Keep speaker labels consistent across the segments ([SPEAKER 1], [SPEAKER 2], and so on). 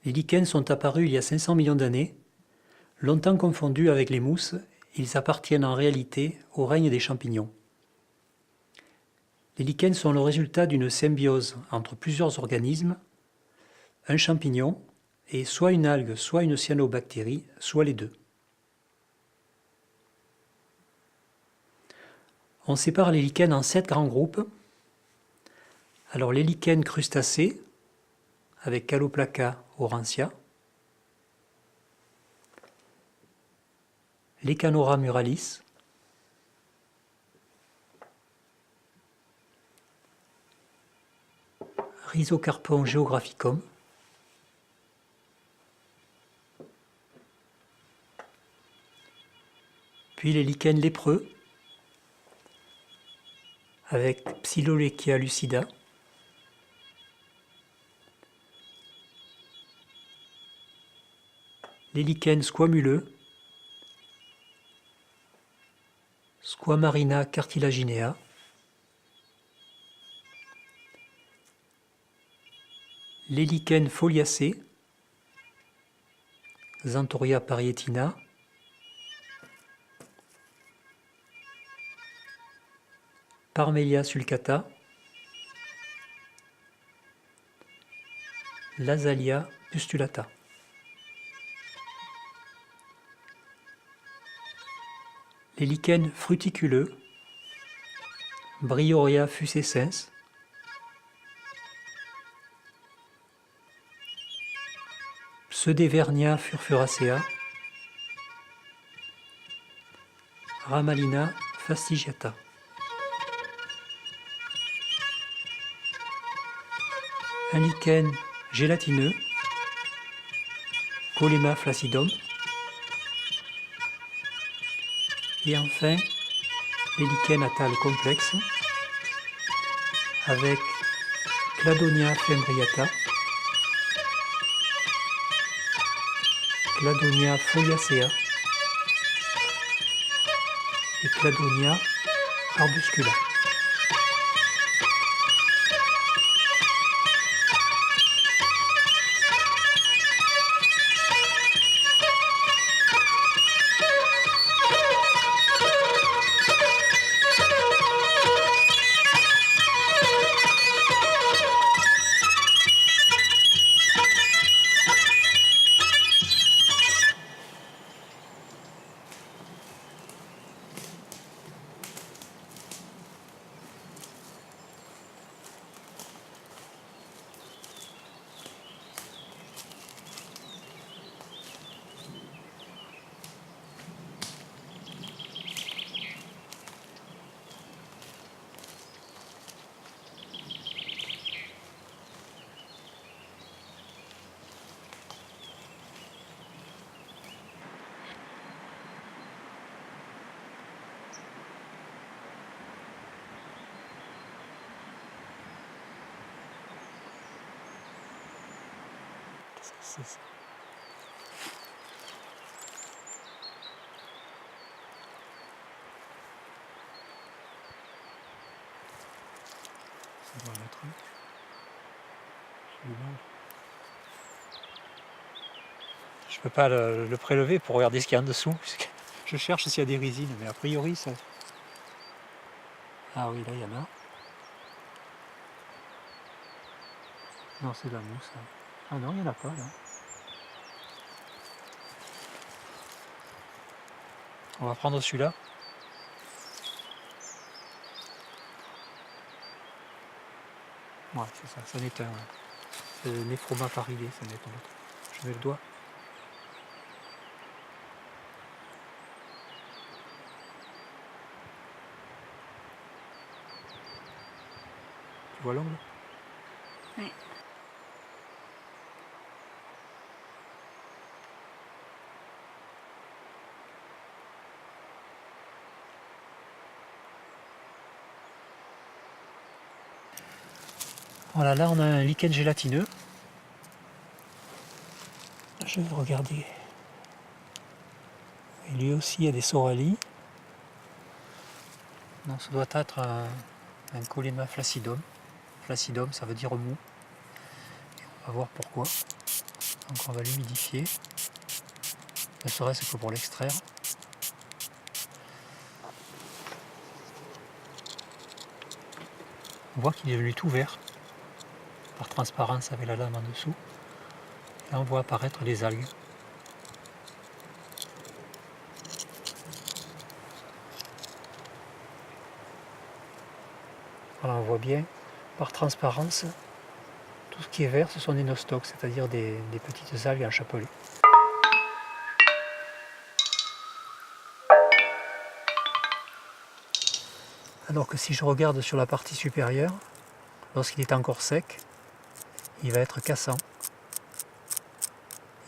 [SPEAKER 1] Les lichens sont apparus il y a 500 millions d'années. Longtemps confondus avec les mousses, ils appartiennent en réalité au règne des champignons. Les lichens sont le résultat d'une symbiose entre plusieurs organismes, un champignon et soit une algue, soit une cyanobactérie, soit les deux. On sépare les lichens en 7 grands groupes. Alors les lichens crustacés, avec Caloplaca aurantia, l'Echanora muralis, Rhizocarpon geographicum, puis les lichens lépreux, avec Psilolechia lucida, les lichens squamuleux, Squamarina cartilaginea, les lichens foliacés, Xanthoria parietina, Parmelia sulcata, Lasalia pustulata. Les lichens fruticuleux, Bryoria fuscescens, Pseudevernia furfuracea, Ramalina fastigiata. Un lichen gélatineux, Collema flaccidum. Et enfin, les lichens à tâle complexe, avec Cladonia fimbriata, Cladonia foliacea et Cladonia arbuscula. C'est ça. Ça doit être je peux pas le prélever pour regarder ce qu'il y a en dessous. Je cherche s'il y a des résines, mais a priori ça. Ah oui, là il y en a. Non, c'est de la mousse. Là. Ah non, il n'y en a pas là. On va prendre celui-là. Ouais, c'est ça, ça n'est un. C'est le Nephroma paridé, ça n'est un autre. Je mets le doigt. Tu vois l'ongle?
[SPEAKER 2] Oui.
[SPEAKER 1] Voilà, là on a un lichen gélatineux. Je vais regarder. Et lui aussi il y a des soralies. Non, ça doit être un Collema flaccidum. Flaccidum, ça veut dire mou. Et on va voir pourquoi. Donc on va l'humidifier, ne serait-ce que pour l'extraire. On voit qu'il est devenu tout vert, par transparence avec la lame en dessous. Et là on voit apparaître les algues. Voilà, on voit bien, par transparence, tout ce qui est vert, ce sont des nostocs, c'est-à-dire des petites algues en chapelet. Alors que si je regarde sur la partie supérieure, lorsqu'il est encore sec, il va être cassant.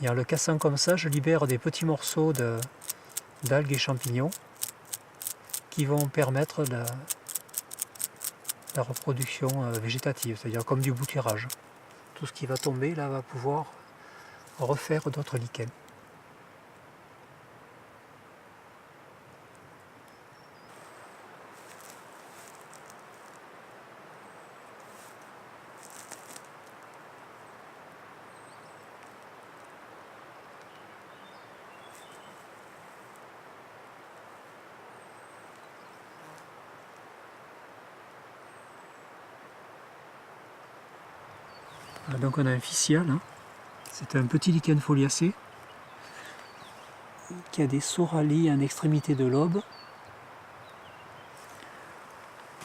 [SPEAKER 1] Et en le cassant comme ça, je libère des petits morceaux d'algues et champignons qui vont permettre la reproduction végétative, c'est-à-dire comme du bouturage. Tout ce qui va tomber là va pouvoir refaire d'autres lichens. Donc on a un physial, hein. C'est un petit lichen foliacé qui a des soralies en extrémité de lobe.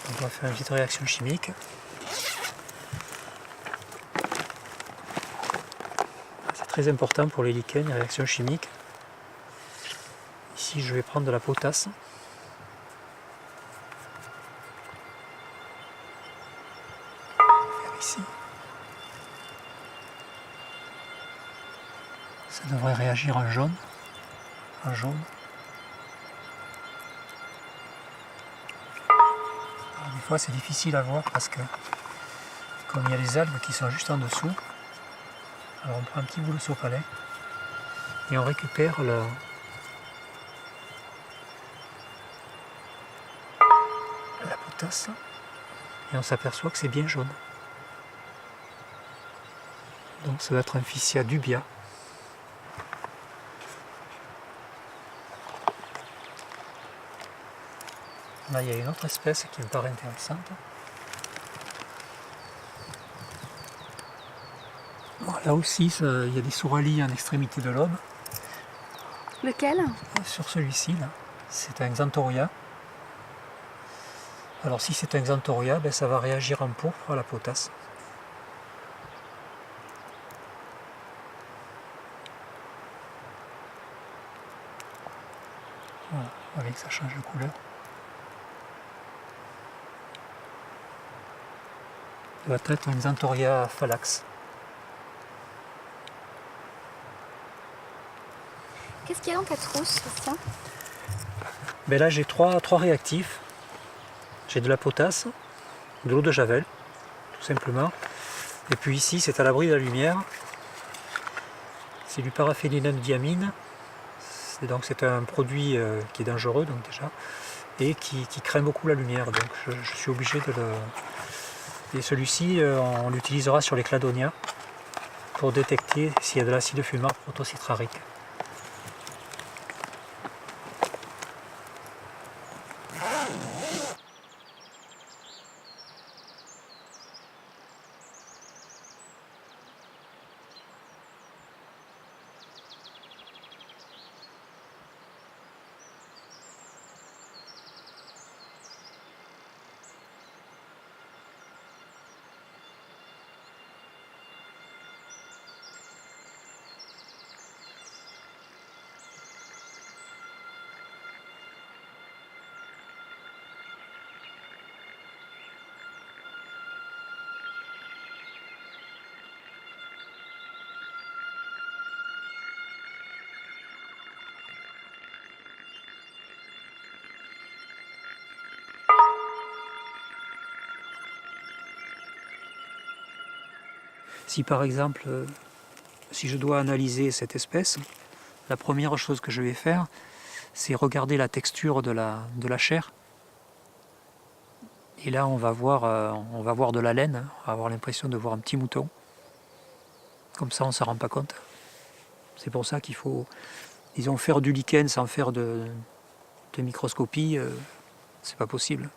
[SPEAKER 1] On va faire une petite réaction chimique. C'est très important pour les lichens, les réactions chimiques. Ici je vais prendre de la potasse. Faire ici. Ça devrait réagir en jaune. En jaune. Alors, des fois c'est difficile à voir parce que comme il y a les algues qui sont juste en dessous, alors on prend un petit bout de sopalin et on récupère la potasse et on s'aperçoit que c'est bien jaune. Donc ça doit être un Physia dubia. Là il y a une autre espèce qui me paraît intéressante. Bon, là aussi il y a des soralies en extrémité de lobe.
[SPEAKER 2] Lequel?
[SPEAKER 1] Sur celui-ci là, c'est un Xanthoria. Alors si c'est un Xanthoria, ben, ça va réagir en pourpre à la potasse. Voilà, vous voyez que ça change de couleur. Ça doit être un Xanthoria phalax.
[SPEAKER 2] Qu'est-ce qu'il y a dans ta trousse, ça?
[SPEAKER 1] Ben là j'ai trois réactifs. J'ai de la potasse, de l'eau de javel, tout simplement. Et puis ici c'est à l'abri de la lumière. C'est du paraphénylenediamine. Donc c'est un produit qui est dangereux donc déjà et qui craint beaucoup la lumière. Donc je suis obligé de le... Et celui-ci on l'utilisera sur les cladonia pour détecter s'il y a de l'acide fumant protocitrarique. Si par exemple, si je dois analyser cette espèce, la première chose que je vais faire, c'est regarder la texture de la chair. Et là, on va voir de la laine, on va avoir l'impression de voir un petit mouton. Comme ça, on ne s'en rend pas compte. C'est pour ça qu'il faut, disons, faire du lichen sans faire de microscopie, c'est pas possible.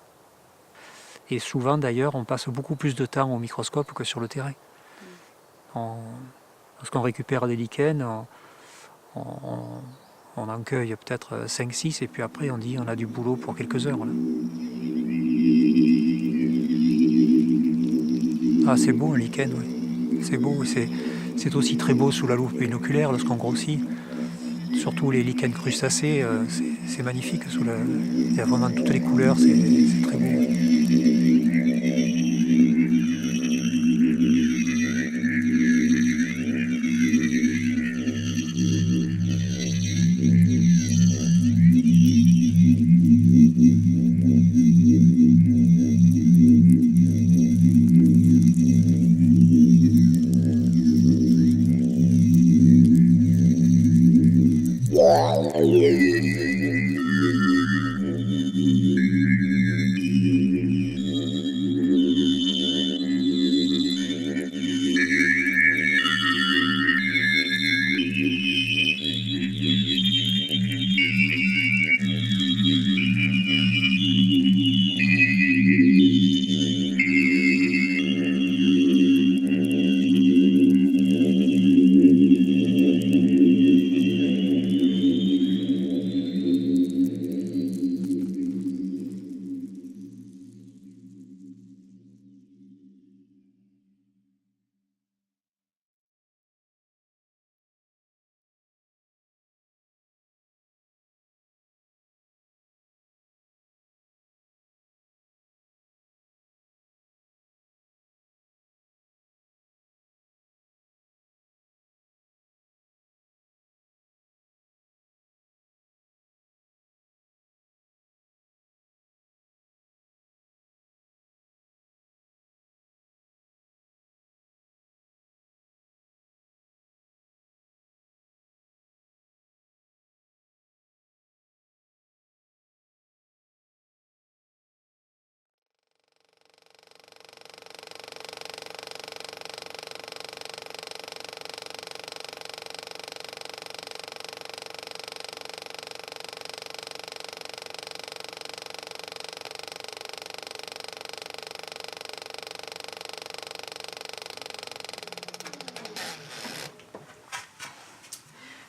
[SPEAKER 1] Et souvent d'ailleurs, on passe beaucoup plus de temps au microscope que sur le terrain. Lorsqu'on récupère des lichens, on en cueille peut-être 5-6 et puis après on dit on a du boulot pour quelques heures. Là. Ah, c'est beau un lichen, oui. C'est beau, c'est aussi très beau sous la loupe binoculaire lorsqu'on grossit. Surtout les lichens crustacés, c'est magnifique. Il y a vraiment toutes les couleurs, c'est très beau.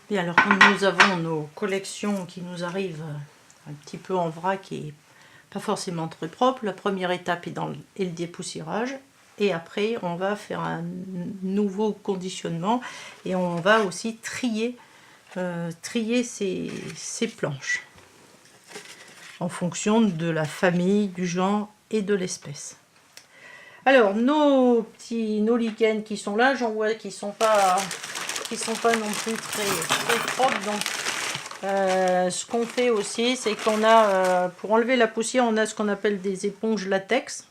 [SPEAKER 3] Bien, alors comme nous avons nos collections qui nous arrivent un petit peu en vrac et pas forcément très propres, la première étape est le dépoussiérage. Et après, on va faire un nouveau conditionnement et on va aussi trier ces planches en fonction de la famille, du genre et de l'espèce. Alors, nos lichens qui sont là, j'en vois qui sont pas non plus très propres. Donc, ce qu'on fait aussi, c'est qu'on a, pour enlever la poussière, on a ce qu'on appelle des éponges latex.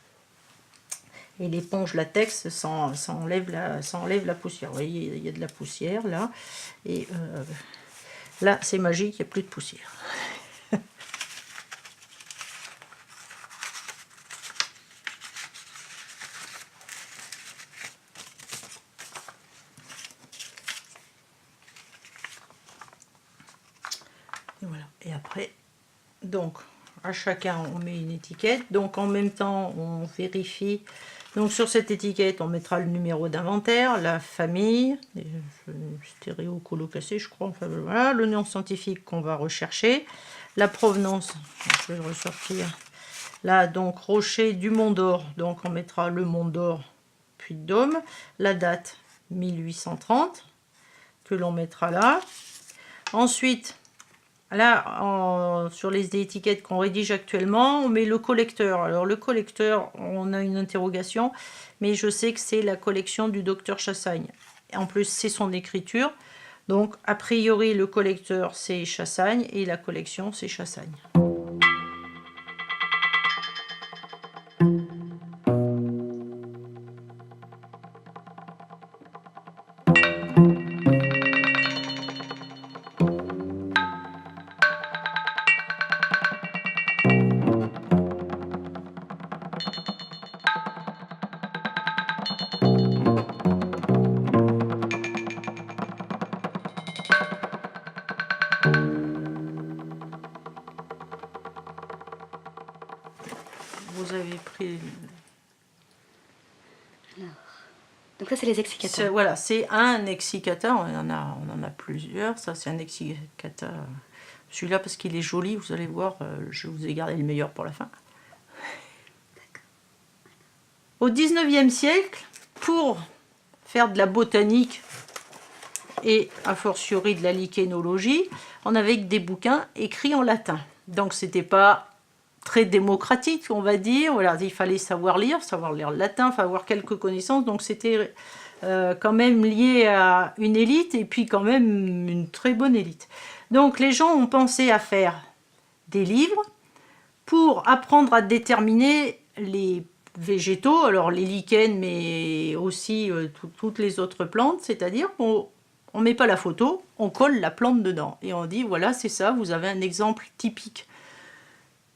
[SPEAKER 3] Et l'éponge latex, ça enlève la poussière. Vous voyez, il y a de la poussière là. Et là, c'est magique, il n'y a plus de poussière. Et voilà. Et après, donc, à chacun, on met une étiquette. Donc, en même temps, on vérifie. Donc, sur cette étiquette, on mettra le numéro d'inventaire, la famille, stéréocolocacée, je crois. Enfin, voilà, le nom scientifique qu'on va rechercher, la provenance. Je vais le ressortir. Là, donc, rocher du Mont d'Or. Donc, on mettra le Mont d'Or, Puy-de-Dôme. La date, 1830, que l'on mettra là. Ensuite, là, sur les étiquettes qu'on rédige actuellement, on met le collecteur. Alors le collecteur, on a une interrogation, mais je sais que c'est la collection du docteur Chassagne. En plus, c'est son écriture. Donc, a priori, le collecteur, c'est Chassagne et la collection, c'est Chassagne. vous avez pris...
[SPEAKER 2] Donc ça, c'est les excicata.
[SPEAKER 3] Voilà, c'est un excicata, on en a plusieurs. Ça, c'est un excicata. Celui-là, parce qu'il est joli, vous allez voir, je vous ai gardé le meilleur pour la fin. Au 19e siècle, pour faire de la botanique et a fortiori de la lichénologie, on avait des bouquins écrits en latin. Donc c'était pas très démocratique, on va dire. Voilà, il fallait savoir lire le latin, avoir quelques connaissances. Donc c'était quand même lié à une élite et puis quand même une très bonne élite. Donc les gens ont pensé à faire des livres pour apprendre à déterminer les végétaux, alors les lichens, mais aussi toutes les autres plantes, c'est-à-dire qu'on ne met pas la photo, on colle la plante dedans. Et on dit, voilà, c'est ça, vous avez un exemple typique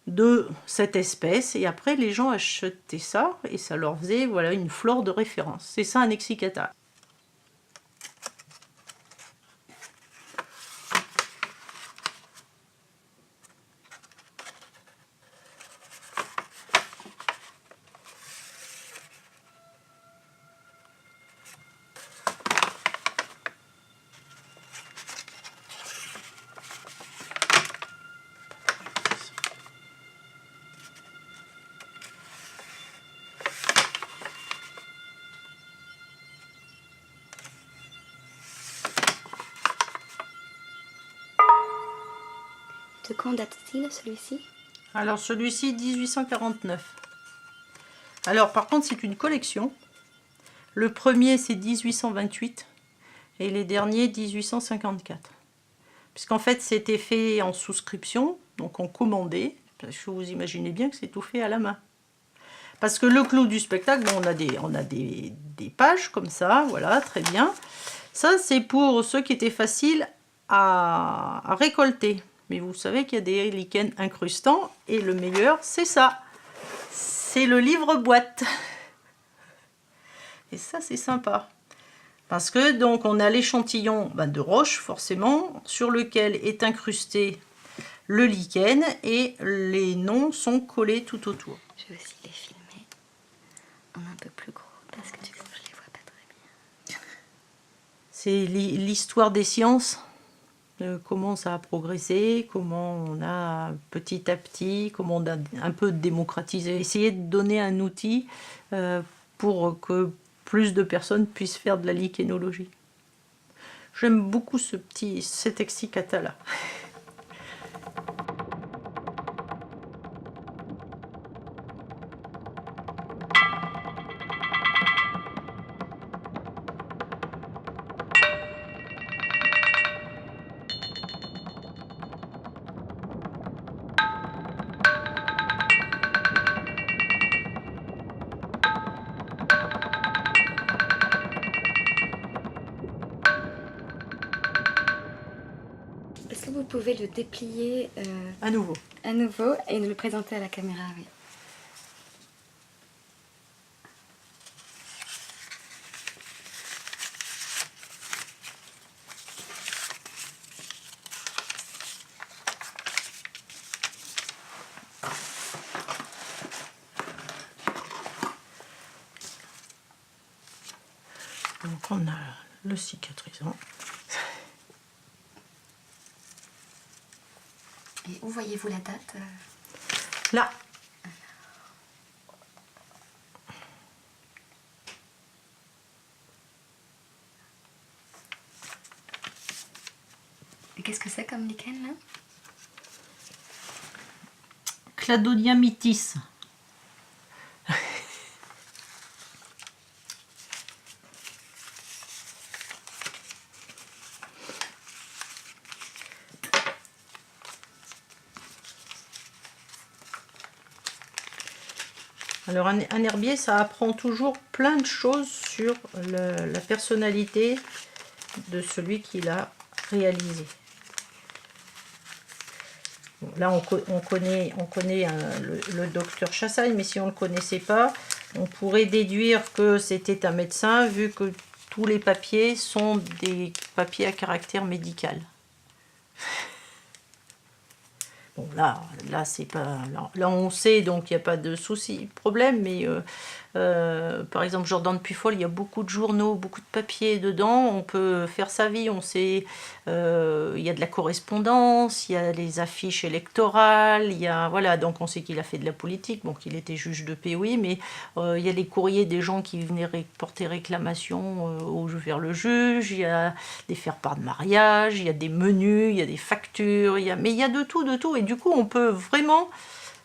[SPEAKER 3] de cette espèce. Et après, les gens achetaient ça, et ça leur faisait voilà, une flore de référence. C'est ça un excicata.
[SPEAKER 2] De quand date-t-il, celui-ci?
[SPEAKER 3] Alors celui-ci, 1849. Alors par contre, c'est une collection. Le premier, c'est 1828 et les derniers, 1854. Puisqu'en fait, c'était fait en souscription, donc on commandait. Parce que vous imaginez bien que c'est tout fait à la main. Parce que le clou du spectacle, bon, on a des pages comme ça, voilà, très bien. Ça, c'est pour ceux qui étaient faciles à récolter. Mais vous savez qu'il y a des lichens incrustants, et le meilleur, c'est ça. C'est le livre-boîte. Et ça, c'est sympa. Parce que, donc, on a l'échantillon de roche, forcément, sur lequel est incrusté le lichen, et les noms sont collés tout autour.
[SPEAKER 2] Je vais aussi les filmer en un peu plus gros, parce que du coup, je les vois pas très bien.
[SPEAKER 3] C'est l'histoire des sciences. Comment ça a progressé, comment on a petit à petit, comment on a un peu démocratisé, essayer de donner un outil pour que plus de personnes puissent faire de la lichénologie. J'aime beaucoup cet excicata là.
[SPEAKER 2] Est-ce que vous pouvez le déplier
[SPEAKER 3] À nouveau.
[SPEAKER 2] à nouveau et nous le présenter à la caméra? Oui.
[SPEAKER 3] Donc on a le cicatrisant.
[SPEAKER 2] Et où voyez-vous la date?
[SPEAKER 3] Là.
[SPEAKER 2] Et qu'est-ce que c'est comme lichen là?
[SPEAKER 3] Cladonia mitis. Alors un herbier, ça apprend toujours plein de choses sur la personnalité de celui qui l'a réalisé. Bon, là on connaît le docteur Chassagne, mais si on ne le connaissait pas, on pourrait déduire que c'était un médecin, vu que tous les papiers sont des papiers à caractère médical. Bon, là c'est pas. Là, on sait, donc il n'y a pas de souci, problème, mais par exemple, Jordan Pufol, il y a beaucoup de journaux, beaucoup de papiers dedans. On peut faire sa vie, on sait. Il y a de la correspondance, il y a les affiches électorales, il y a. Voilà, donc on sait qu'il a fait de la politique, bon, qu'il était juge de paix, oui, mais il y a les courriers des gens qui venaient porter réclamation vers le juge, il y a des faire-part de mariage, il y a des menus, il y a des factures, mais il y a de tout, de tout. Et du coup, on peut vraiment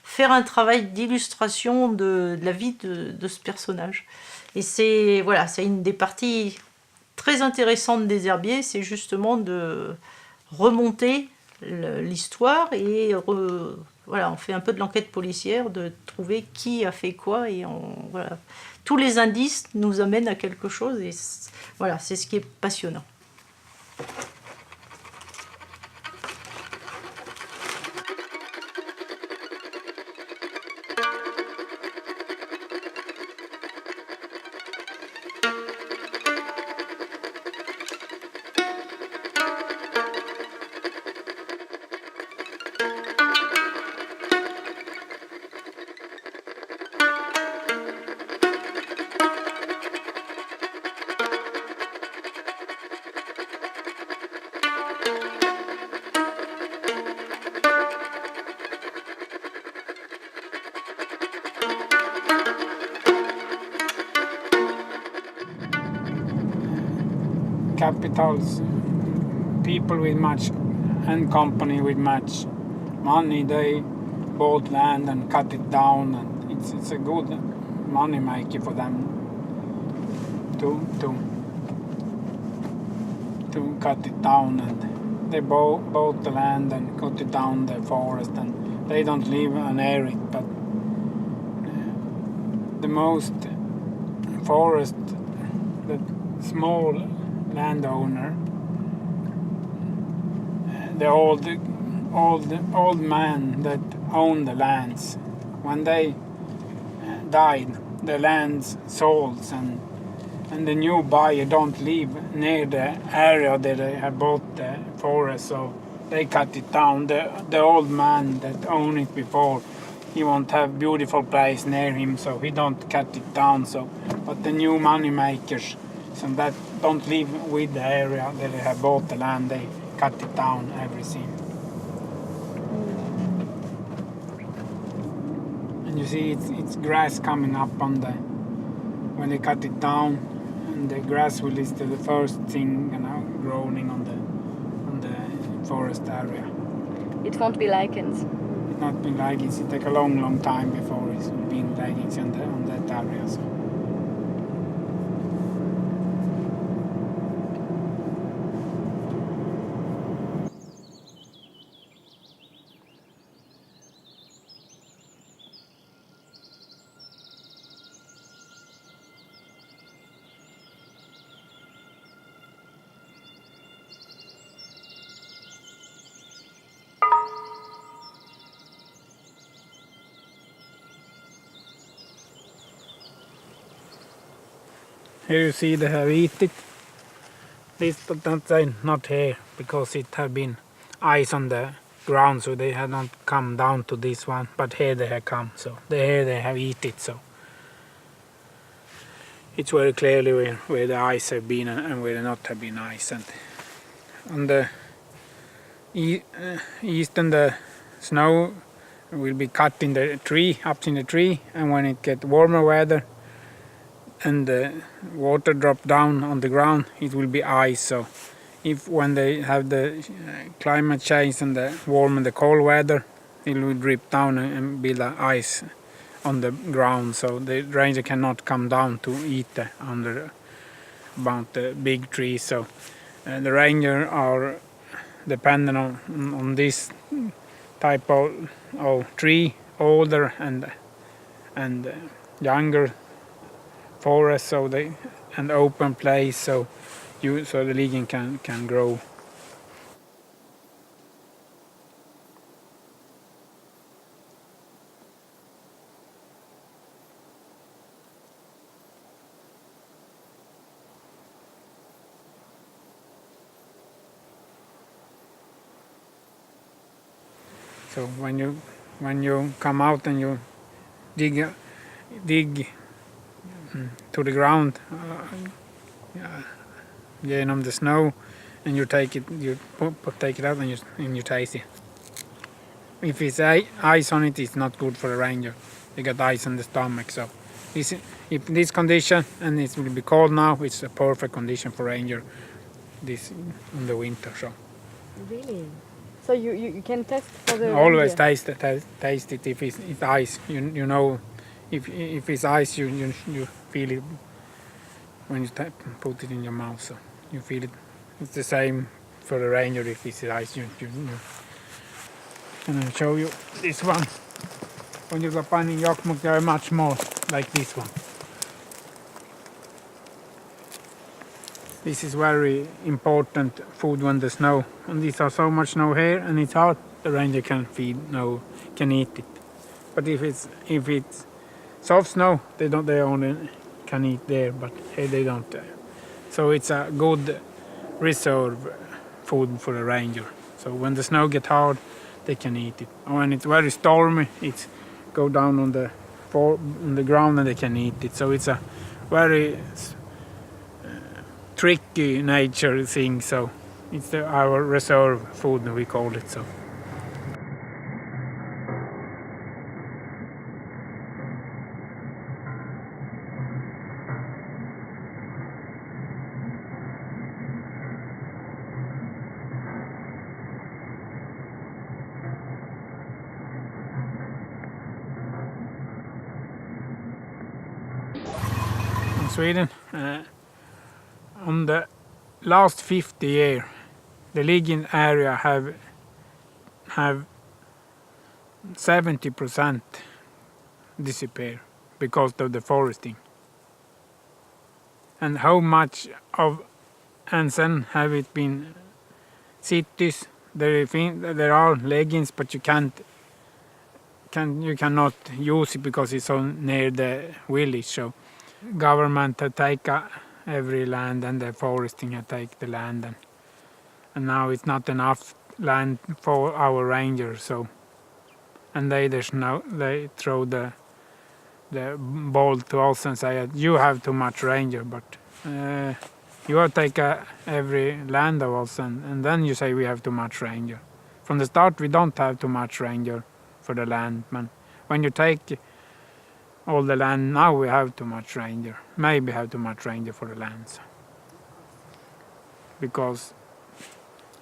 [SPEAKER 3] faire un travail d'illustration de la vie de ce personnage. Et c'est voilà, c'est une des parties très intéressantes des herbiers, c'est justement de remonter l'histoire et voilà, on fait un peu de l'enquête policière, de trouver qui a fait quoi et voilà, tous les indices nous amènent à quelque chose et voilà, c'est ce qui est passionnant.
[SPEAKER 4] Capitals, people with much and company with much money, they bought land and cut it down, and it's a good money maker for them to cut it down, and they bought the land and cut it down the forest, and they don't live near it, but the most forest, the small landowner, the old man that owned the lands, when they died, the lands sold, and the new buyer don't live near the area that they have bought the forest, so they cut it down. The old man that owned it before, he won't have beautiful place near him, so he don't cut it down. So, but the new money makers, so that don't live with the area that they have bought the land, they cut it down, everything. And you see it's grass coming up on when they cut it down, and the grass will is the first thing growing on the forest area.
[SPEAKER 2] It won't be lichens.
[SPEAKER 4] It's not been lichens, it take a long time before it's being lichens on that area. So. Here you see they have eaten this, but not here because it have been ice on the ground, so they have not come down to this one. But here they have come, so here they have eaten it. So it's very clearly where the ice have been and where not have been ice. And on the east, and the snow will be cut in the tree, up in the tree, and when it get warmer weather and the water drop down on the ground, it will be ice. So if when they have the climate change and the warm and the cold weather, it will drip down and build ice on the ground, so the ranger cannot come down to eat about the big trees. So the ranger are dependent on this type of tree, older and younger forest, so an open place, so the lichen can grow. So when you come out and you dig to the ground on the snow, and you take it out and you taste it. If it's ice on it, it's not good for a ranger. They got ice on the stomach. So if this condition, and it will be cold now, it's a perfect condition for ranger this in the winter. So
[SPEAKER 5] Really? So you can test for the
[SPEAKER 4] always
[SPEAKER 5] reindeer?
[SPEAKER 4] taste it if it's ice. You know if it's ice, you feel it when you put it in your mouth. So you feel it. It's the same for the ranger if it's ice. And I'll show you this one. When you go find in Jokkmokk, there are much more like this one. This is very important food when the snow. And these are so much snow here, and it's hard. The ranger can eat it. But if it's soft snow, they only can eat there. But here they don't. So it's a good reserve food for a ranger. So when the snow gets hard, they can eat it. When it's very stormy, it's go down on the ground and they can eat it. So it's a very tricky nature thing. So it's our reserve food, we call it. So. Sweden, on the last 50 years, the Liggen area have 70% disappear because of the foresting. And how much of Ansen have it been cities? There are leggings, but you cannot use it because it's so near the village. So government had taken every land, and the foresting had taken the land, and now it's not enough land for our rangers. So, and they throw the ball to us and say, you have too much ranger, but you have taken every land of us, and then you say we have too much ranger. From the start, we don't have too much ranger for the land, man. When you take all the land, now we have too much ranger. Maybe have too much ranger for the lands. Because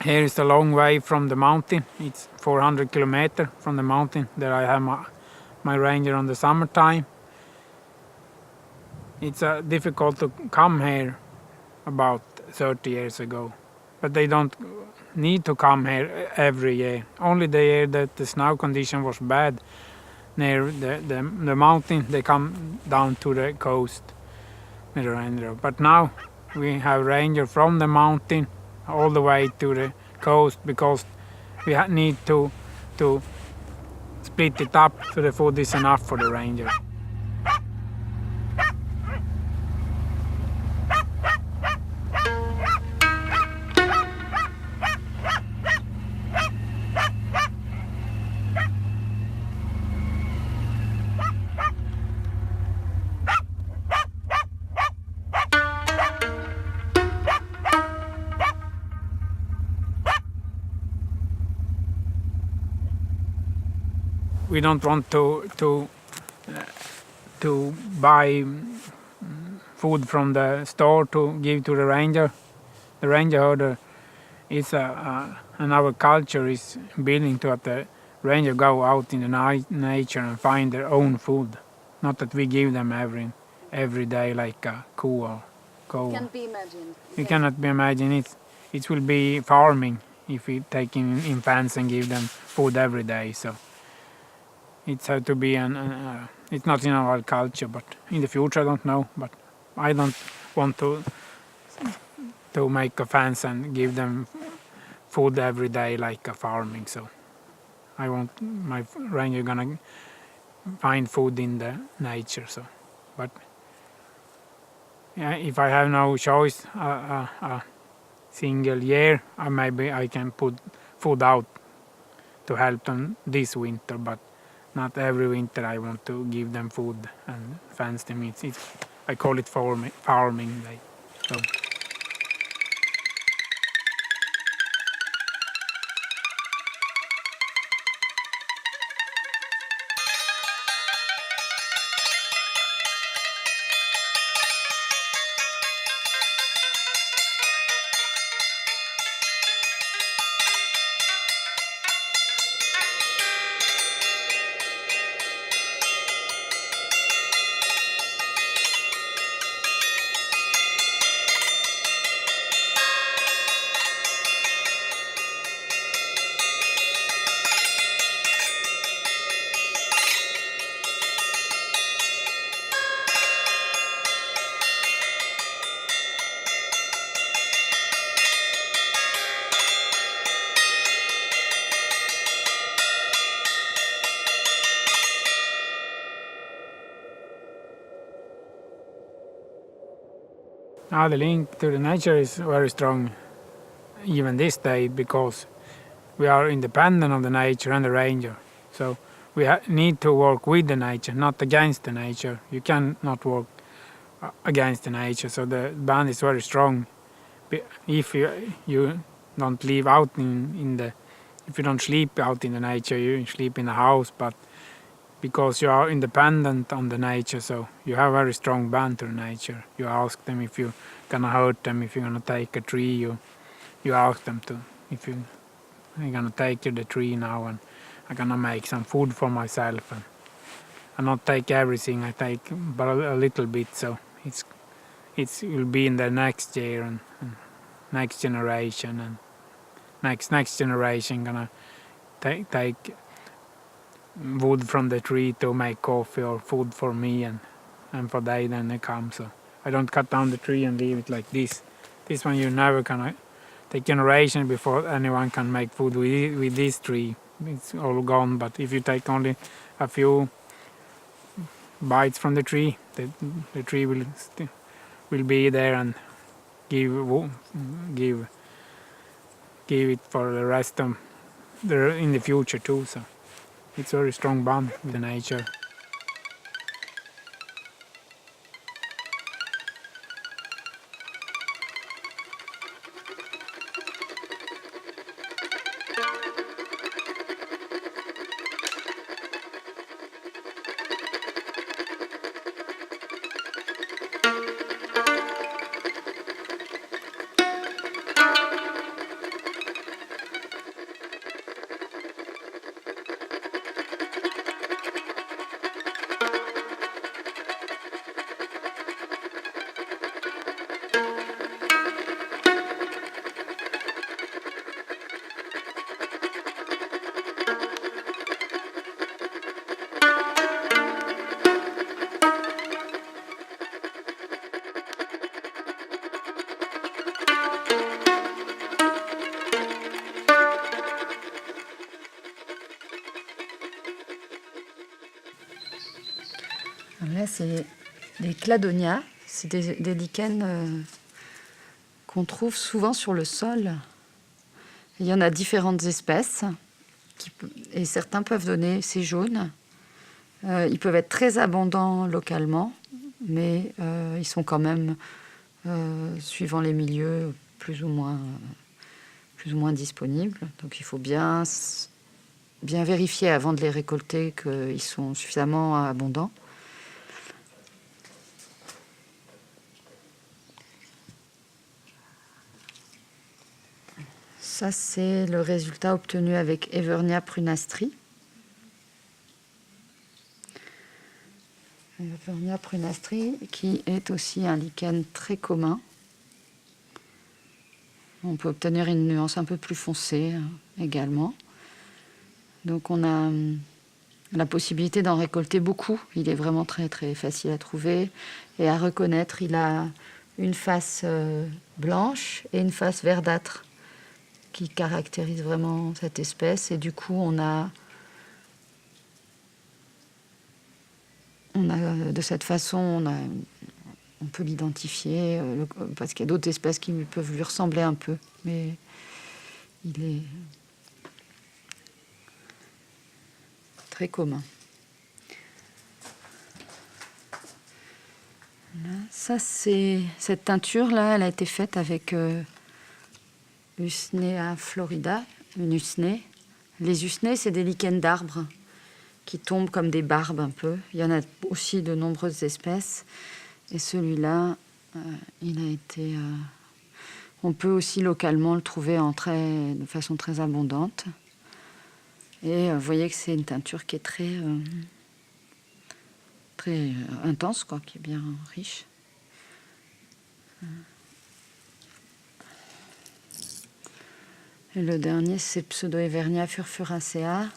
[SPEAKER 4] here is a long way from the mountain. It's 400 kilometers from the mountain. There I have my ranger on the summertime. It's difficult to come here about 30 years ago. But they don't need to come here every year. Only the year that the snow condition was bad near the mountain, they come down to the coast with the ranger. But now we have ranger from the mountain all the way to the coast, because we need to split it up so the food is enough for the ranger. We don't want to buy food from the store to give to the ranger. The ranger herder is and our culture is building to have the ranger go out in the nature and find their own food. Not that we give them every day like a cow or cow.
[SPEAKER 5] Can't be imagined.
[SPEAKER 4] You cannot be imagined. It will be farming if we take in pans and give them food every day. So it's had to be it's not in our culture, but in the future I don't know. But I don't want to make a fence and give them food every day like a farming. So I want my ranger gonna find food in the nature. So, but yeah, if I have no choice, a single year, maybe I can put food out to help them this winter, but not every winter I want to give them food and fence them. I call it farming. So. The link to the nature is very strong even this day, because we are independent of the nature and the ranger. So we need to work with the nature, not against the nature. You cannot work against the nature. So the band is very strong. If you don't live out if you don't sleep out in the nature, you sleep in the house. But because you are independent on the nature, so you have a very strong band to the nature. You ask them if you're gonna hurt them, if you're gonna take a tree. You ask them to, if you're gonna take the tree now, and I'm gonna make some food for myself, and I not take everything. I take but a little bit, so it will be in the next year and next generation, and next generation gonna take wood from the tree to make coffee or food for me, and for they then they come. So I don't cut down the tree and leave it like this. This one you never can take generation before anyone can make food with this tree. It's all gone. But if you take only a few bites from the tree will be there and give it for the rest of in the future too. So it's a very strong bond with the nature.
[SPEAKER 2] Là, c'est des cladonias. C'est des lichens qu'on trouve souvent sur le sol. Il y en a différentes espèces et certains peuvent donner, c'est jaune. Ils peuvent être très abondants localement, mais ils sont quand même, suivant les milieux, plus ou moins disponibles. Donc il faut bien vérifier avant de les récolter qu'ils sont suffisamment abondants. Ça, c'est le résultat obtenu avec Evernia prunastri. Evernia prunastri, qui est aussi un lichen très commun. On peut obtenir une nuance un peu plus foncée également. Donc on a la possibilité d'en récolter beaucoup. Il est vraiment très très facile à trouver et à reconnaître. Il a une face blanche et une face verdâtre qui caractérise vraiment cette espèce. Et du coup, on a de cette façon, on peut l'identifier, parce qu'il y a d'autres espèces qui peuvent lui ressembler un peu, mais il est très commun. Voilà. Ça, cette teinture-là, elle a été faite avec Usnea florida, une usnée. Les usnées, c'est des lichens d'arbres qui tombent comme des barbes un peu. Il y en a aussi de nombreuses espèces. Et celui-là, il a été... on peut aussi localement le trouver de façon très abondante. Et vous voyez que c'est une teinture qui est très intense, quoi, qui est bien riche. Et le dernier, c'est Pseudoevernia furfuracea.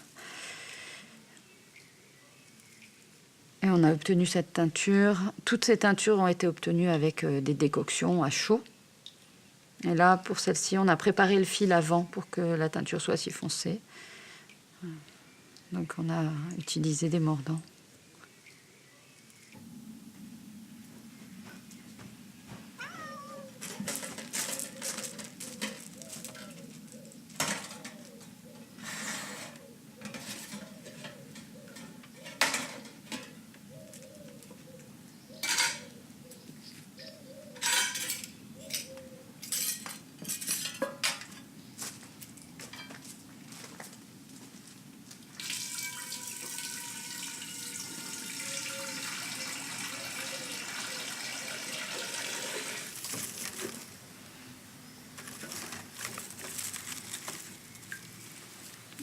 [SPEAKER 2] Et on a obtenu cette teinture. Toutes ces teintures ont été obtenues avec des décoctions à chaud. Et là, pour celle-ci, on a préparé le fil avant pour que la teinture soit si foncée. Donc on a utilisé des mordants.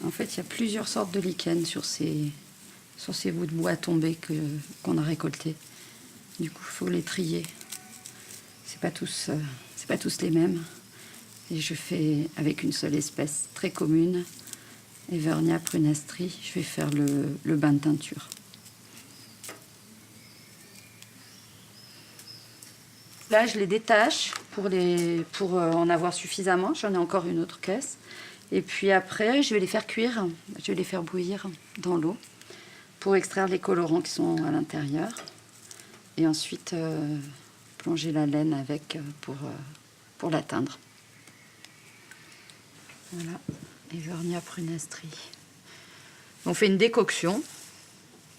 [SPEAKER 2] En fait, il y a plusieurs sortes de lichens sur ces bouts de bois tombés qu'on a récoltés. Du coup, il faut les trier. C'est pas tous les mêmes. Et je fais avec une seule espèce très commune, Evernia prunestri. Je vais faire le bain de teinture. Là, je les détache pour en avoir suffisamment. J'en ai encore une autre caisse. Et puis après, je vais les faire cuire, je vais les faire bouillir dans l'eau pour extraire les colorants qui sont à l'intérieur. Et ensuite, plonger la laine avec pour la teindre. Voilà, Evernia prunestri. On fait une décoction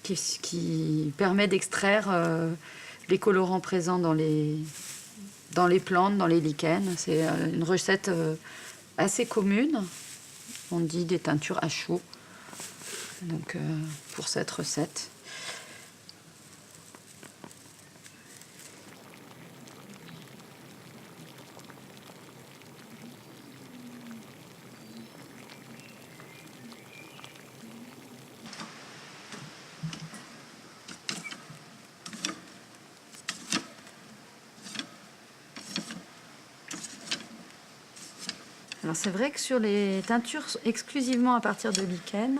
[SPEAKER 2] qui permet d'extraire les colorants présents dans les plantes, dans les lichens. C'est une recette assez commune. On dit des teintures à chaud. Donc pour cette recette. Alors c'est vrai que sur les teintures exclusivement à partir de lichen,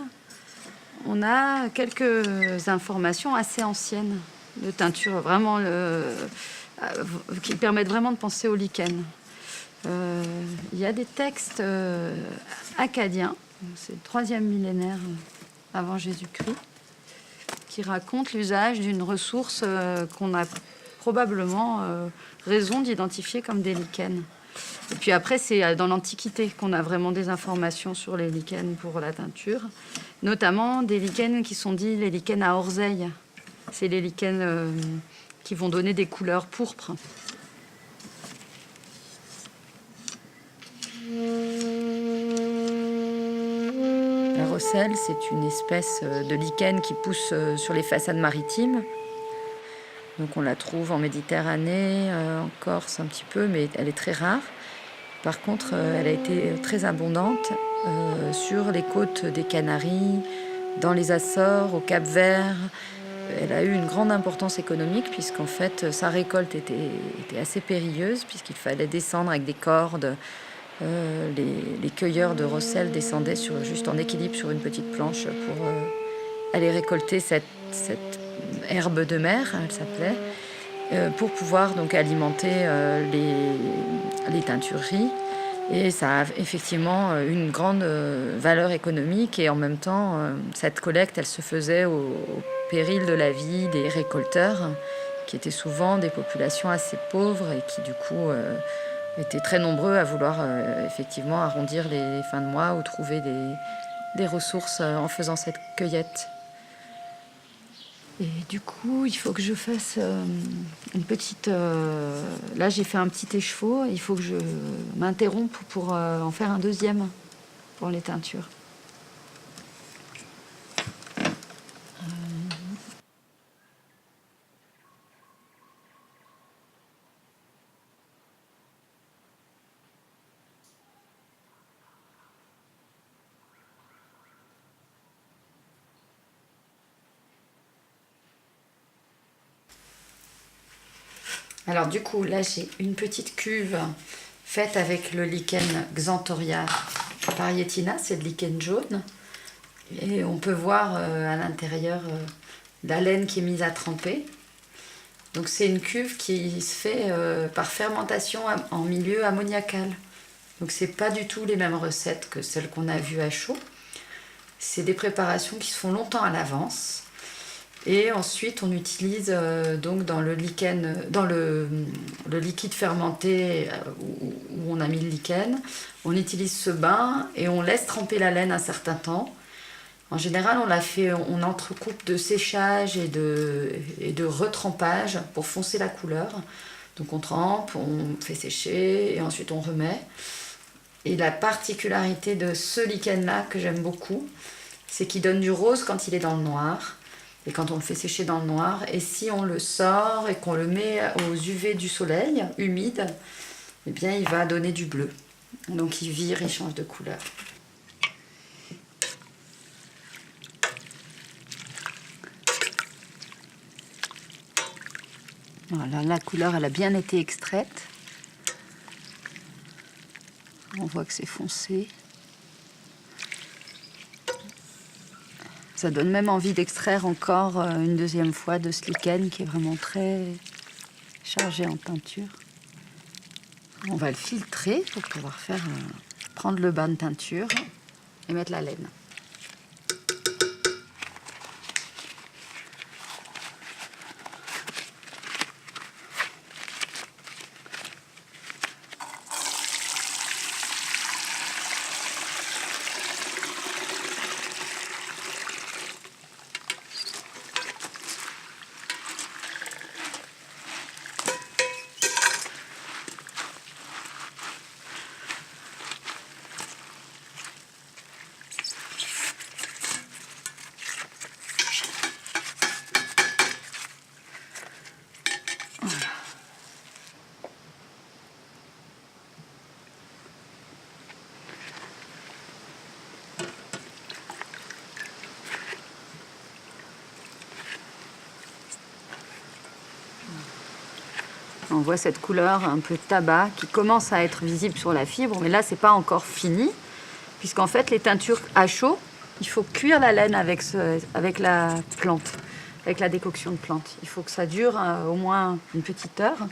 [SPEAKER 2] on a quelques informations assez anciennes de teinture, vraiment qui permettent vraiment de penser au lichen. Il y a des textes akkadiens, c'est le 3e millénaire avant Jésus-Christ, qui racontent l'usage d'une ressource qu'on a probablement raison d'identifier comme des lichens. Et puis après, c'est dans l'Antiquité qu'on a vraiment des informations sur les lichens pour la teinture, notamment des lichens qui sont dits les lichens à orzeille. C'est les lichens qui vont donner des couleurs pourpres. La rosselle, c'est une espèce de lichen qui pousse sur les façades maritimes. Donc on la trouve en Méditerranée, en Corse un petit peu, mais elle est très rare. Par contre, elle a été très abondante sur les côtes des Canaries, dans les Açores, au Cap-Vert. Elle a eu une grande importance économique puisqu'en fait, sa récolte était assez périlleuse puisqu'il fallait descendre avec des cordes. Les cueilleurs de rosselle descendaient juste en équilibre sur une petite planche pour aller récolter cette herbe de mer, elle s'appelait, pour pouvoir donc alimenter les teintureries. Et ça a effectivement une grande valeur économique et en même temps, cette collecte, elle se faisait au péril de la vie des récolteurs, qui étaient souvent des populations assez pauvres et qui du coup étaient très nombreux à vouloir effectivement arrondir les fins de mois ou trouver des ressources en faisant cette cueillette. Et du coup, il faut que je fasse une petite... Là, j'ai fait un petit écheveau. Il faut que je m'interrompe pour en faire un deuxième pour les teintures. Alors du coup, là j'ai une petite cuve faite avec le lichen Xanthoria parietina, c'est de lichen jaune. Et on peut voir à l'intérieur la laine qui est mise à tremper. Donc c'est une cuve qui se fait par fermentation en milieu ammoniacal. Donc c'est pas du tout les mêmes recettes que celles qu'on a vues à chaud. C'est des préparations qui se font longtemps à l'avance. Et ensuite, on utilise donc dans le lichen, dans le liquide fermenté où on a mis le lichen, on utilise ce bain et on laisse tremper la laine un certain temps. En général, on entrecoupe de séchage et de retrempage pour foncer la couleur. Donc on trempe, on fait sécher et ensuite on remet. Et la particularité de ce lichen-là que j'aime beaucoup, c'est qu'il donne du rose quand il est dans le noir. Et quand on le fait sécher dans le noir, et si on le sort et qu'on le met aux UV du soleil, humide, eh bien il va donner du bleu. Donc il vire, il change de couleur. Voilà, la couleur elle a bien été extraite. On voit que c'est foncé. Ça donne même envie d'extraire encore une deuxième fois de ce lichen qui est vraiment très chargé en teinture. On va le filtrer pour pouvoir prendre le bain de teinture et mettre la laine. On voit cette couleur un peu tabac qui commence à être visible sur la fibre, mais là, c'est pas encore fini, puisqu'en fait, les teintures à chaud, il faut cuire la laine avec la plante, avec la décoction de plante. Il faut que ça dure au moins une petite heure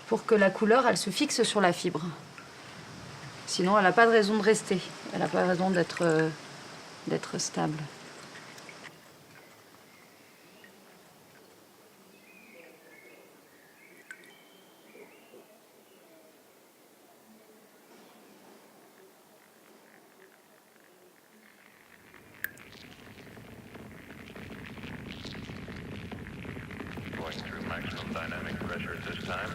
[SPEAKER 2] pour que la couleur, elle se fixe sur la fibre. Sinon, elle n'a pas de raison de rester. Elle n'a pas de raison d'être stable.
[SPEAKER 6] Maximum dynamic pressure at this time.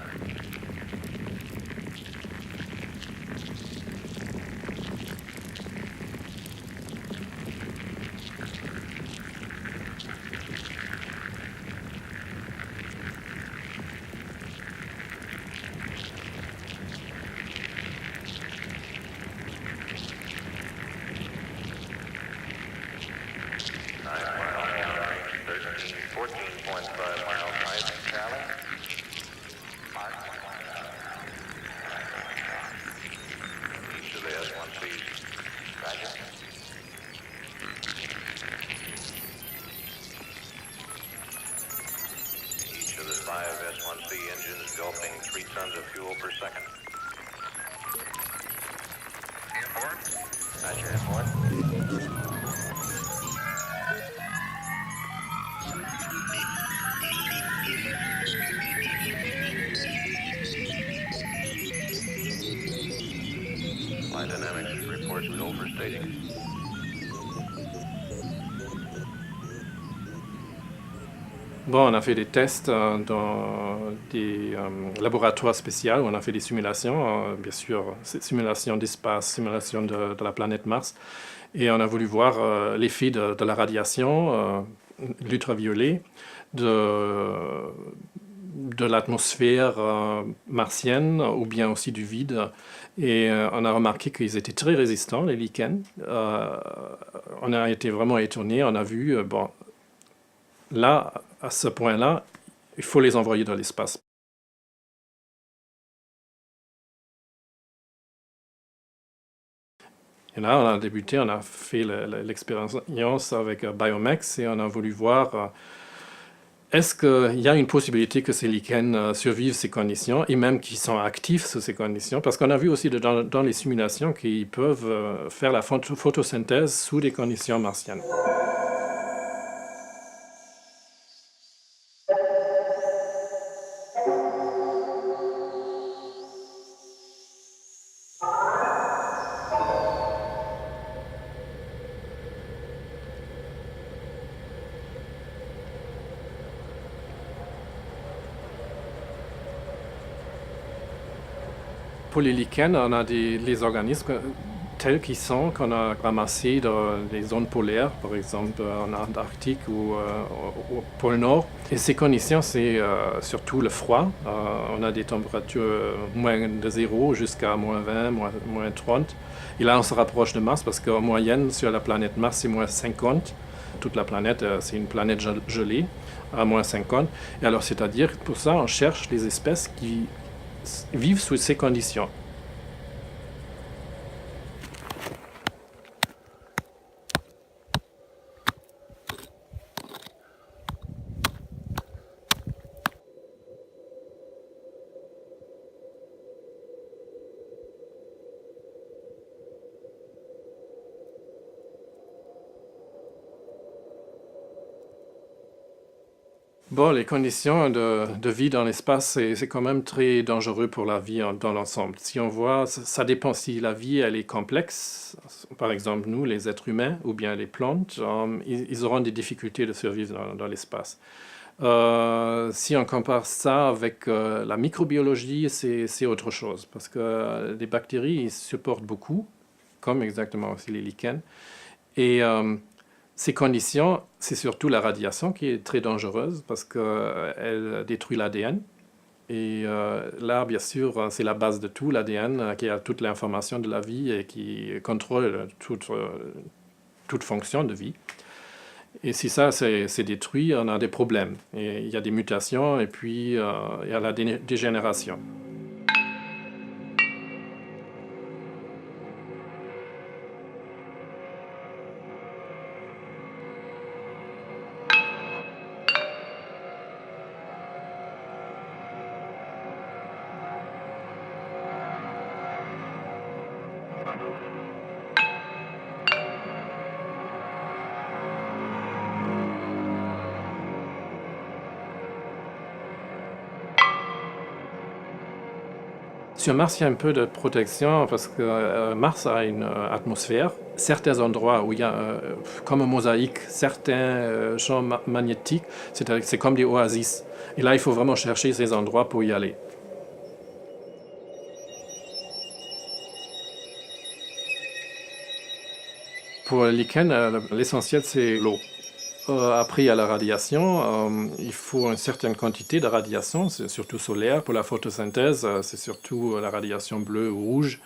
[SPEAKER 6] Each of the 5 S1C engines gulping 3 tons of fuel per second. Airport. Roger, airport. Flight dynamics reports go for staging.
[SPEAKER 7] Bon, on a fait des tests dans des laboratoires spéciaux, on a fait des simulations, bien sûr, simulations d'espace, simulations de la planète Mars, et on a voulu voir l'effet de la radiation, l'ultraviolet, de l'atmosphère martienne ou bien aussi du vide. Et on a remarqué qu'ils étaient très résistants, les lichens. On a été vraiment étonnés, on a vu, bon, là, à ce point-là, il faut les envoyer dans l'espace. Et là, on a débuté, on a fait l'expérience avec Biomax et on a voulu voir est-ce qu'il y a une possibilité que ces lichens survivent ces conditions et même qu'ils sont actifs sous ces conditions? Parce qu'on a vu aussi dans les simulations qu'ils peuvent faire la photosynthèse sous des conditions martiennes. Pour les lichens, on a les organismes tels qu'ils sont, qu'on a ramassés dans les zones polaires, par exemple en Antarctique ou au pôle Nord. Et ces conditions, c'est surtout le froid. On a des températures moins de 0 jusqu'à moins 20, moins 30. Et là, on se rapproche de Mars parce qu'en moyenne, sur la planète Mars, c'est moins 50. Toute la planète, c'est une planète gelée, à moins 50. Et alors, c'est-à-dire, pour ça, on cherche les espèces qui vivent sous ces conditions. Bon, les conditions de vie dans l'espace, c'est quand même très dangereux pour la vie dans l'ensemble. Si on voit, ça dépend si la vie elle est complexe, par exemple nous, les êtres humains, ou bien les plantes, ils auront des difficultés de survivre dans l'espace. Si on compare ça avec la microbiologie, c'est autre chose, parce que les bactéries ils supportent beaucoup, comme exactement aussi les lichens, et ces conditions, c'est surtout la radiation qui est très dangereuse parce qu'elle détruit l'ADN. Et là, bien sûr, c'est la base de tout, l'ADN, qui a toute l'information de la vie et qui contrôle toute fonction de vie. Et si ça, c'est détruit, on a des problèmes. Et il y a des mutations et puis il y a la dégénération. Sur Mars, il y a un peu de protection parce que Mars a une atmosphère. Certains endroits où il y a, comme une mosaïque, certains champs magnétiques, c'est comme des oasis. Et là, il faut vraiment chercher ces endroits pour y aller. Pour les lichens, l'essentiel, c'est l'eau. Après, il y a la radiation. Il faut une certaine quantité de radiation, c'est surtout solaire. Pour la photosynthèse, c'est surtout la radiation bleue ou rouge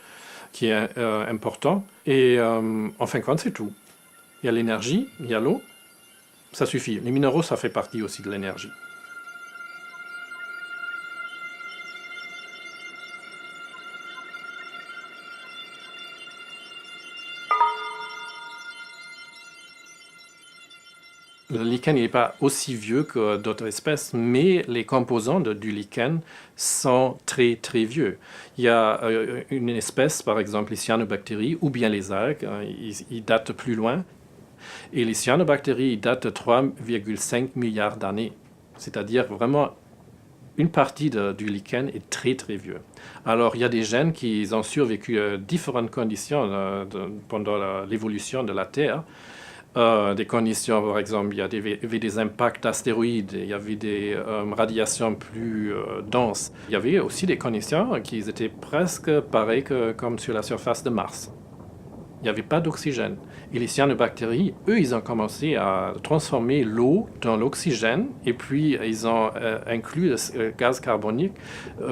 [SPEAKER 7] qui est important. Et en fin de compte, c'est tout. Il y a l'énergie, il y a l'eau, ça suffit. Les minéraux, ça fait partie aussi de l'énergie. Le lichen n'est pas aussi vieux que d'autres espèces, mais les composants du lichen sont très très vieux. Il y a une espèce, par exemple les cyanobactéries, ou bien les algues, ils datent plus loin. Et les cyanobactéries ils datent de 3,5 milliards d'années. C'est-à-dire vraiment une partie du lichen est très très vieux. Alors il y a des gènes qui ont survécu à différentes conditions pendant l'évolution de la Terre. des conditions, par exemple, il y avait des impacts d'astéroïdes, il y avait des radiations plus denses. Il y avait aussi des conditions qui étaient presque pareilles comme sur la surface de Mars. Il n'y avait pas d'oxygène. Et les cyanobactéries, eux, ils ont commencé à transformer l'eau dans l'oxygène et puis ils ont inclus le gaz carbonique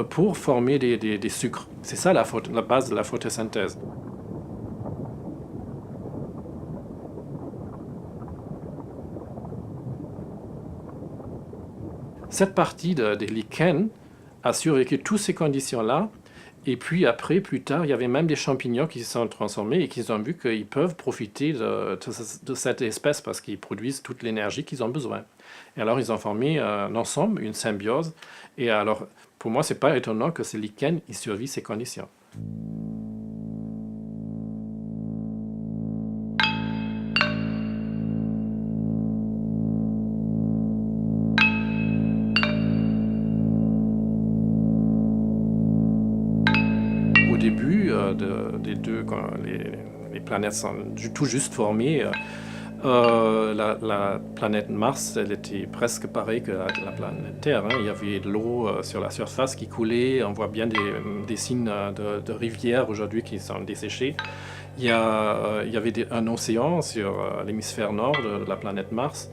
[SPEAKER 7] pour former des sucres. C'est ça la base de la photosynthèse. Cette partie des lichens a survécu toutes ces conditions-là. Et puis après, plus tard, il y avait même des champignons qui se sont transformés et qui ont vu qu'ils peuvent profiter de cette espèce parce qu'ils produisent toute l'énergie qu'ils ont besoin. Et alors, ils ont formé un ensemble, une symbiose. Et alors, pour moi, ce n'est pas étonnant que ces lichens ils survivent ces conditions. Au début des deux, quand les planètes sont tout juste formées, la planète Mars, elle était presque pareille que la planète Terre. Hein. Il y avait de l'eau sur la surface qui coulait. On voit bien des signes de rivières aujourd'hui qui sont desséchées. Il y avait un océan sur l'hémisphère nord de la planète Mars.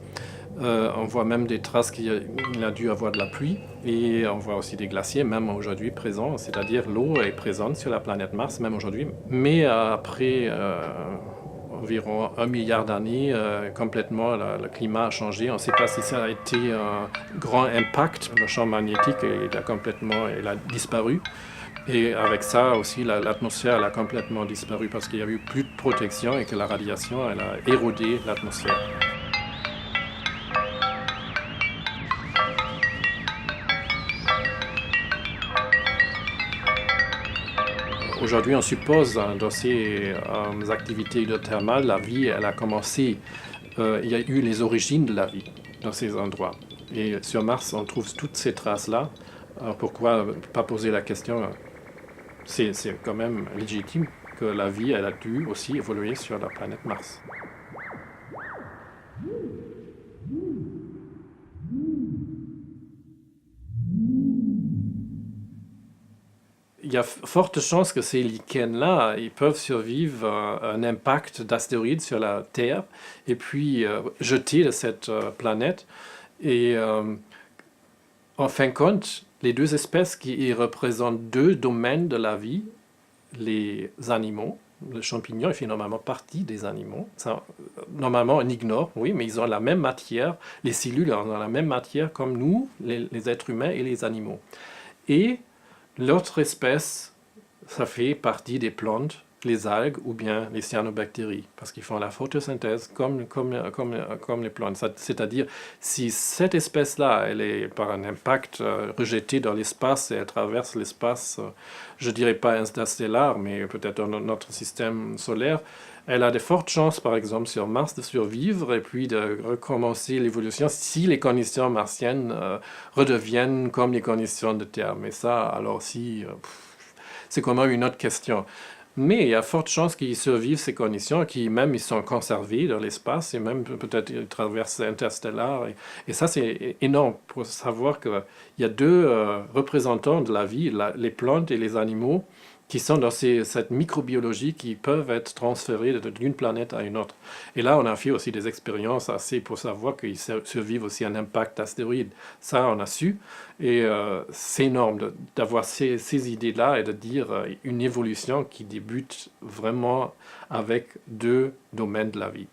[SPEAKER 7] On voit même des traces qu'il a dû avoir de la pluie et on voit aussi des glaciers, même aujourd'hui présents, c'est-à-dire l'eau est présente sur la planète Mars, même aujourd'hui. Mais après environ 1 milliard d'années, complètement le climat a changé. On ne sait pas si ça a été un grand impact. Le champ magnétique il a disparu. Et avec ça aussi, l'atmosphère a complètement disparu parce qu'il n'y a eu plus de protection et que la radiation elle a érodé l'atmosphère. Aujourd'hui, on suppose dans ces activités hydrothermales, la vie elle a commencé, il y a eu les origines de la vie dans ces endroits. Et sur Mars, on trouve toutes ces traces-là. Alors pourquoi pas poser la question? C'est quand même légitime que la vie elle a dû aussi évoluer sur la planète Mars. Il y a forte chance que ces lichens-là, ils peuvent survivre à un impact d'astéroïdes sur la Terre et puis jeter de cette planète. Et en fin de compte, les deux espèces qui représentent deux domaines de la vie, les animaux, le champignon il fait normalement partie des animaux. Ça, normalement, on ignore, oui, mais ils ont la même matière, les cellules ont la même matière comme nous, les êtres humains et les animaux. Et l'autre espèce, ça fait partie des plantes, les algues ou bien les cyanobactéries, parce qu'ils font la photosynthèse comme les plantes. C'est-à-dire, si cette espèce-là, elle est par un impact rejetée dans l'espace et elle traverse l'espace, je ne dirais pas interstellaire, mais peut-être dans notre système solaire, elle a de fortes chances, par exemple, sur Mars, de survivre et puis de recommencer l'évolution si les conditions martiennes redeviennent comme les conditions de Terre. Mais ça, alors si, c'est quand même une autre question. Mais il y a forte chance qu'ils survivent ces conditions, qu'ils même ils sont conservés dans l'espace et même peut-être ils traversent interstellaire. Et ça, c'est énorme pour savoir qu'il y a deux représentants de la vie, les plantes et les animaux, qui sont dans cette microbiologie qui peuvent être transférées d'une planète à une autre. Et là, on a fait aussi des expériences assez pour savoir qu'ils survivent aussi à un impact d'astéroïdes. Ça, on a su. Et c'est énorme d'avoir ces idées-là et de dire une évolution qui débute vraiment avec deux domaines de la vie.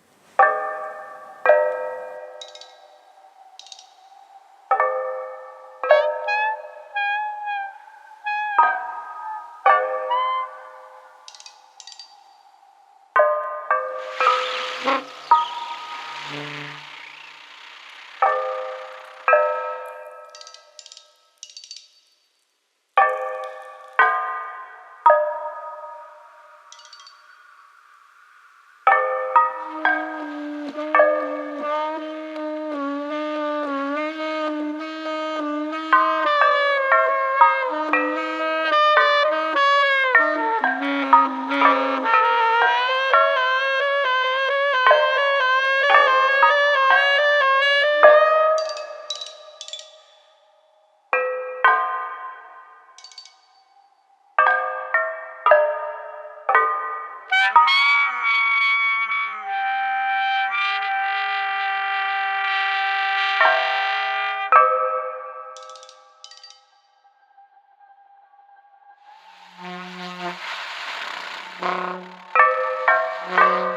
[SPEAKER 6] Thank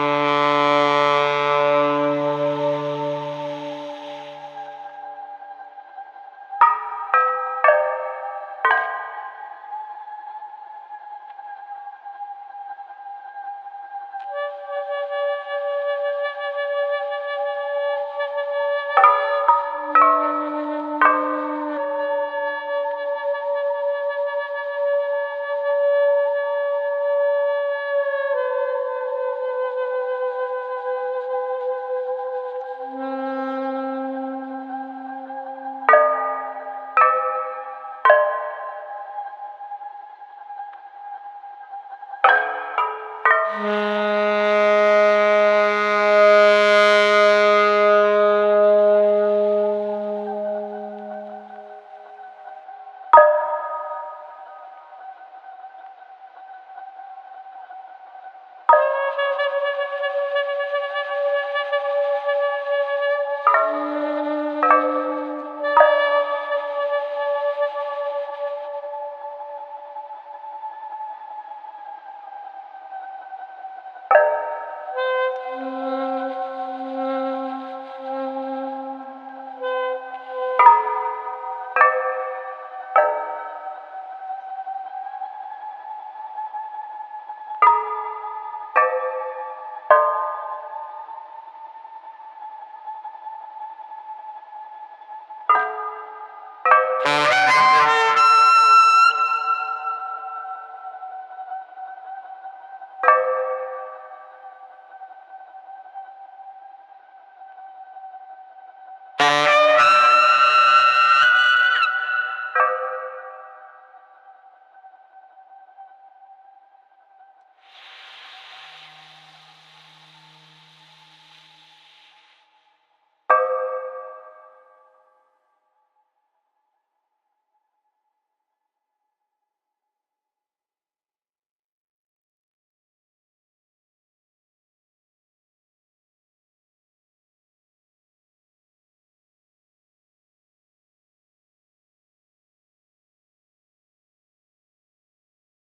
[SPEAKER 6] you.